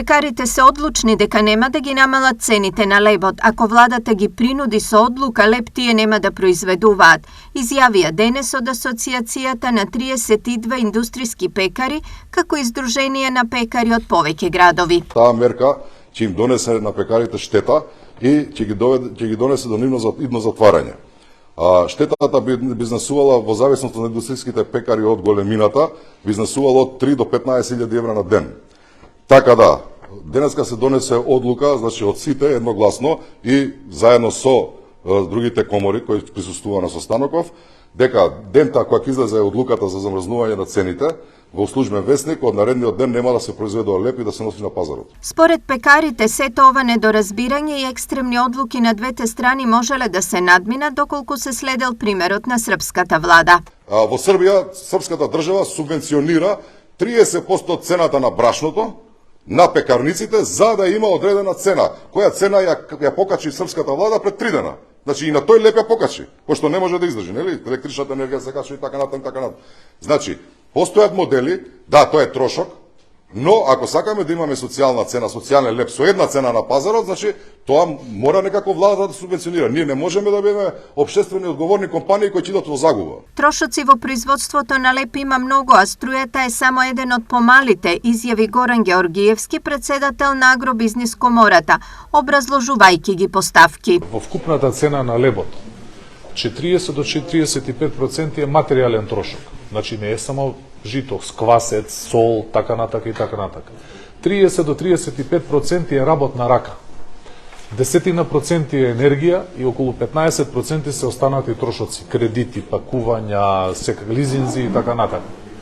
Пекарите се одлучни дека нема да ги намалат цените на лебот ако владата ги принуди со одлука леб тие нема да произведуваат, изјавија денес од Асоцијацијата на 32 индустријски пекари, како и Сдружение на пекари од повеќе градови. Таа мерка ќе им донесе на пекарите штета и ќе ги донесе до идно затварање. Штетата би изнесувала во зависност од индустријските пекари од големината, би изнесувала од 3 до 15.000 евра на ден. Така да, денеска се донесе одлука, значи од сите едногласно и заедно со другите комори кои присуствува на состаноков, дека дента кога ќе излезе одлуката за замрзнување на цените, во службен весник од наредниот ден нема да се произведува леб и да се носи на пазарот. Според пекарите, сето ова недоразбирање и екстремни одлуки на двете страни можеле да се надминат доколку се следел примерот на српската влада. Во Србија, српската држава субвенционира 30% цената на брашното на пекарниците за да има одредена цена, која цена ја покачи српската влада пред 3 дена. Значи и на тој леб ја покачи, пошто не може да издржи, нели? Електричната енергија се качи и така натаму, така натаму. Значи, постојат модели, да, тоа е трошок, но ако сакаме да имаме социјална цена, социјален леб со една цена на пазарот, значи тоа мора некако владата да субвенционира. Ние не можеме да бидеме општествени одговорни компании кои ќе идат во загуба. Трошоци во производството на леб има многу, а струјата е само еден од помалите, изјави Горан Георгиевски, председател на Агробизнис комората, образложувајќи ги поставки. Во вкупната цена на лебот 40 до 35% е материјален трошок. Значи не е само жито, сквасец, сол, така натака и така натака. 30 до 35% е работна рака. 10% е енергија и околу 15% се останати трошоци, кредити, пакувања, лизинзи и така натака.